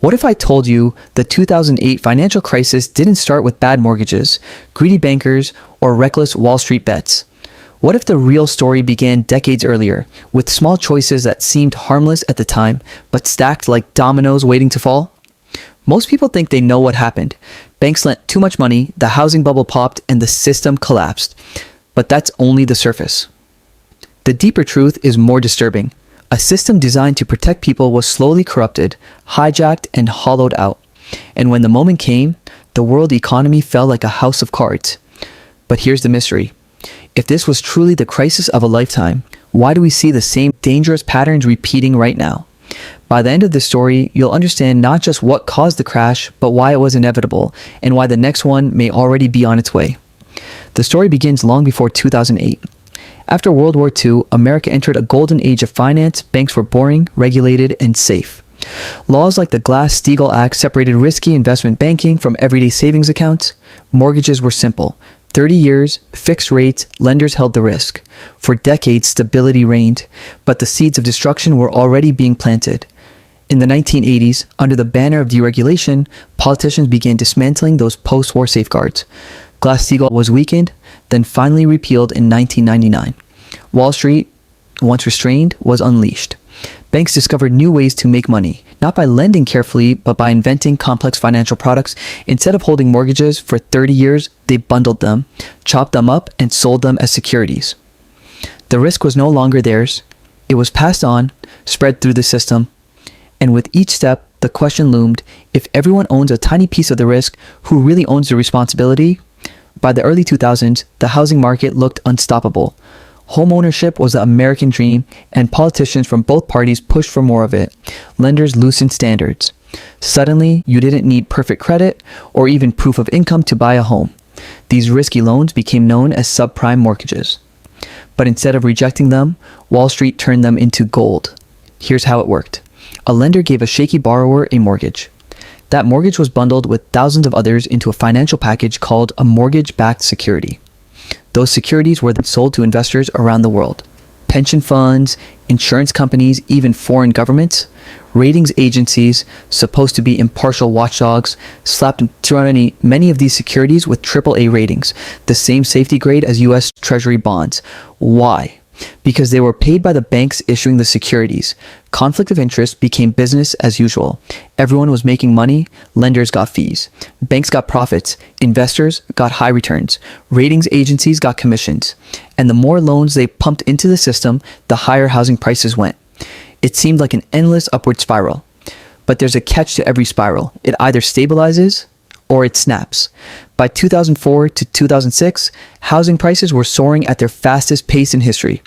What if I told you the 2008 financial crisis didn't start with bad mortgages, greedy bankers, or reckless Wall Street bets? What if the real story began decades earlier, with small choices that seemed harmless at the time, but stacked like dominoes waiting to fall? Most people think they know what happened. Banks lent too much money, the housing bubble popped, and the system collapsed. But that's only the surface. The deeper truth is more disturbing. A system designed to protect people was slowly corrupted, hijacked, and hollowed out. And when the moment came, the world economy fell like a house of cards. But here's the mystery. If this was truly the crisis of a lifetime, why do we see the same dangerous patterns repeating right now? By the end of this story, you'll understand not just what caused the crash, but why it was inevitable, and why the next one may already be on its way. The story begins long before 2008. After World War II, America entered a golden age of finance. Banks were boring, regulated, and safe. Laws like the Glass-Steagall Act separated risky investment banking from everyday savings accounts. Mortgages were simple. 30 years, fixed rates, lenders held the risk. For decades, stability reigned, but the seeds of destruction were already being planted. In the 1980s, under the banner of deregulation, politicians began dismantling those post-war safeguards. Glass-Steagall was weakened, then finally repealed in 1999. Wall Street, once restrained, was unleashed. Banks discovered new ways to make money, not by lending carefully, but by inventing complex financial products. Instead of holding mortgages for 30 years, they bundled them, chopped them up, and sold them as securities. The risk was no longer theirs. It was passed on, spread through the system. And with each step, the question loomed, if everyone owns a tiny piece of the risk, who really owns the responsibility? By the early 2000s, the housing market looked unstoppable. Homeownership was the American dream, and politicians from both parties pushed for more of it. Lenders loosened standards. Suddenly, you didn't need perfect credit or even proof of income to buy a home. These risky loans became known as subprime mortgages. But instead of rejecting them, Wall Street turned them into gold. Here's how it worked. A lender gave a shaky borrower a mortgage. That mortgage was bundled with thousands of others into a financial package called a mortgage-backed security. Those securities were then sold to investors around the world. Pension funds, insurance companies, even foreign governments, ratings agencies, supposed to be impartial watchdogs, slapped many of these securities with AAA ratings, the same safety grade as US Treasury bonds. Why? Because they were paid by the banks issuing the securities. Conflict of interest became business as usual. Everyone was making money, lenders got fees. Banks got profits, investors got high returns, ratings agencies got commissions. And the more loans they pumped into the system, the higher housing prices went. It seemed like an endless upward spiral. But there's a catch to every spiral. It either stabilizes or it snaps. By 2004 to 2006, housing prices were soaring at their fastest pace in history.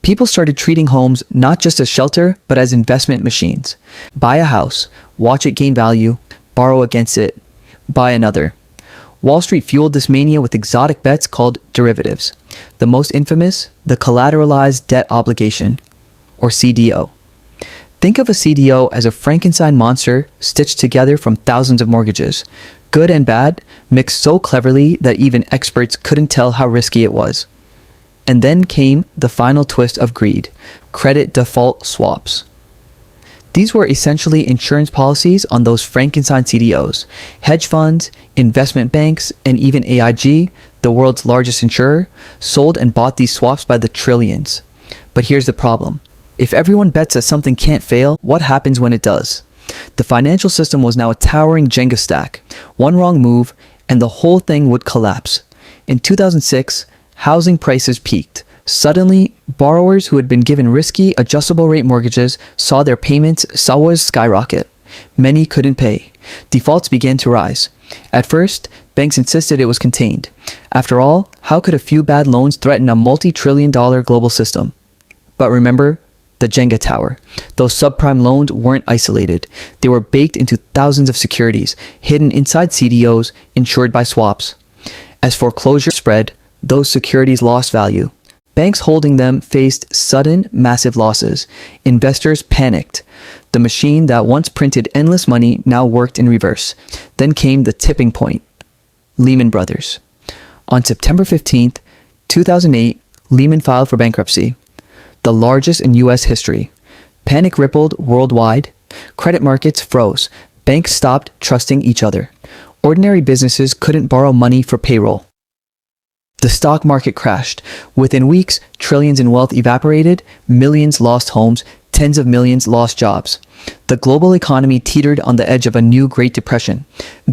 People started treating homes not just as shelter, but as investment machines. Buy a house, watch it gain value, borrow against it, buy another. Wall Street fueled this mania with exotic bets called derivatives. The most infamous, the collateralized debt obligation, or CDO. Think of a CDO as a Frankenstein monster stitched together from thousands of mortgages. Good and bad, mixed so cleverly that even experts couldn't tell how risky it was. And then came the final twist of greed, credit default swaps. These were essentially insurance policies on those Frankenstein CDOs. Hedge funds, investment banks, and even AIG, the world's largest insurer, sold and bought these swaps by the trillions. But here's the problem. If everyone bets that something can't fail, what happens when it does? The financial system was now a towering Jenga stack. One wrong move, and the whole thing would collapse. In 2006, housing prices peaked. Suddenly, borrowers who had been given risky, adjustable rate mortgages saw their payments skyrocket. Many couldn't pay. Defaults began to rise. At first, banks insisted it was contained. After all, how could a few bad loans threaten a multi-trillion-dollar global system? But remember, the Jenga tower. Those subprime loans weren't isolated. They were baked into thousands of securities, hidden inside CDOs, insured by swaps. As foreclosure spread, those securities lost value. Banks holding them faced sudden, massive losses. Investors panicked. The machine that once printed endless money now worked in reverse. Then came the tipping point. Lehman Brothers. On September 15th, 2008, Lehman filed for bankruptcy. The largest in U.S. history. Panic rippled worldwide. Credit markets froze. Banks stopped trusting each other. Ordinary businesses couldn't borrow money for payroll. The stock market crashed. Within weeks, trillions in wealth evaporated, millions lost homes, tens of millions lost jobs. The global economy teetered on the edge of a new Great Depression.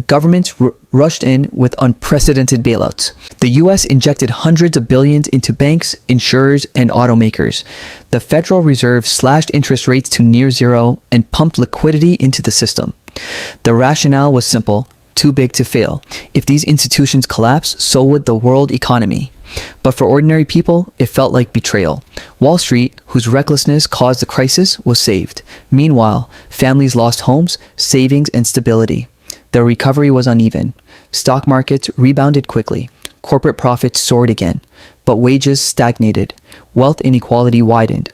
Governments rushed in with unprecedented bailouts. The US injected hundreds of billions into banks, insurers, and automakers. The Federal Reserve slashed interest rates to near zero and pumped liquidity into the system. The rationale was simple: too big to fail. If these institutions collapse, so would the world economy. But for ordinary people, it felt like betrayal. Wall Street, whose recklessness caused the crisis, was saved. Meanwhile, families lost homes, savings, and stability. The recovery was uneven. Stock markets rebounded quickly. Corporate profits soared again. But wages stagnated. Wealth inequality widened.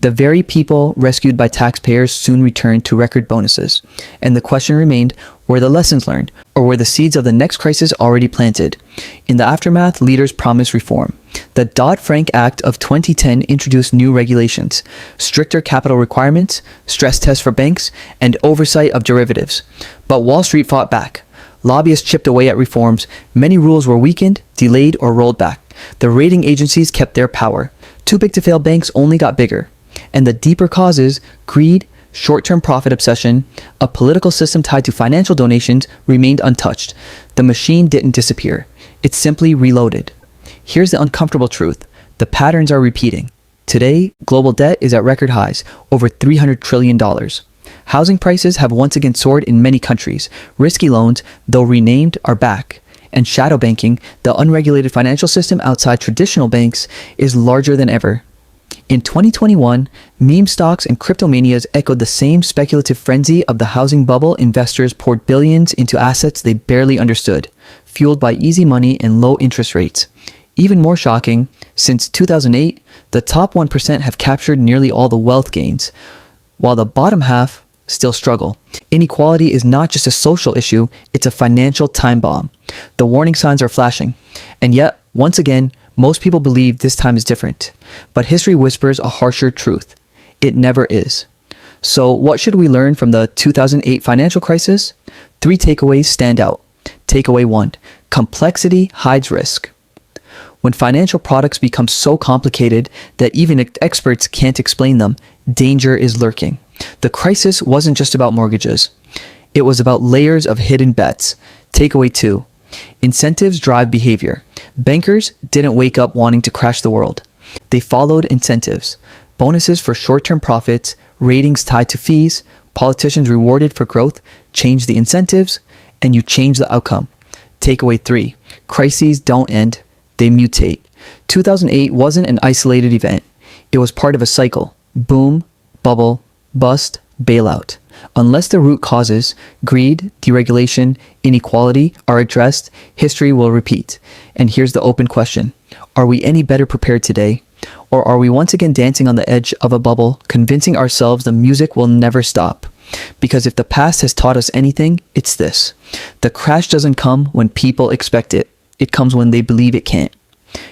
The very people rescued by taxpayers soon returned to record bonuses. And the question remained, were the lessons learned, or were the seeds of the next crisis already planted? In the aftermath, leaders promised reform. The Dodd-Frank Act of 2010 introduced new regulations, stricter capital requirements, stress tests for banks, and oversight of derivatives. But Wall Street fought back. Lobbyists chipped away at reforms. Many rules were weakened, delayed, or rolled back. The rating agencies kept their power. Too big to fail banks only got bigger. And the deeper causes, greed, short-term profit obsession, a political system tied to financial donations, remained untouched. The machine didn't disappear. It simply reloaded. Here's the uncomfortable truth. The patterns are repeating. Today, global debt is at record highs, over $300 trillion. Housing prices have once again soared in many countries. Risky loans, though renamed, are back. And shadow banking, the unregulated financial system outside traditional banks, is larger than ever. In 2021, meme stocks and cryptomanias echoed the same speculative frenzy of the housing bubble. Investors poured billions into assets they barely understood, fueled by easy money and low interest rates. Even more shocking, since 2008, the top 1% have captured nearly all the wealth gains, while the bottom half still struggle. Inequality is not just a social issue, it's a financial time bomb. The warning signs are flashing. And yet, once again, most people believe this time is different. But history whispers a harsher truth. It never is. So what should we learn from the 2008 financial crisis? 3 takeaways stand out. Takeaway 1. Complexity hides risk. When financial products become so complicated that even experts can't explain them, danger is lurking. The crisis wasn't just about mortgages. It was about layers of hidden bets. Takeaway 2. Incentives drive behavior. Bankers didn't wake up wanting to crash the world. They followed incentives. Bonuses for short-term profits, ratings tied to fees, politicians rewarded for growth, change the incentives, and you change the outcome. Takeaway 3. Crises don't end, they mutate. 2008 wasn't an isolated event. It was part of a cycle. Boom, bubble, bust, bailout. Unless the root causes, greed, deregulation, inequality, are addressed, history will repeat. And here's the open question. Are we any better prepared today? Or are we once again dancing on the edge of a bubble, convincing ourselves the music will never stop? Because if the past has taught us anything, it's this. The crash doesn't come when people expect it. It comes when they believe it can't.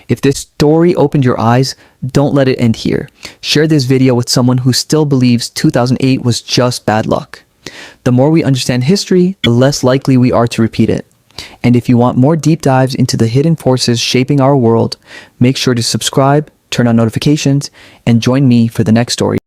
If this story opened your eyes, don't let it end here. Share this video with someone who still believes 2008 was just bad luck. The more we understand history, the less likely we are to repeat it. And if you want more deep dives into the hidden forces shaping our world, make sure to subscribe, turn on notifications, and join me for the next story.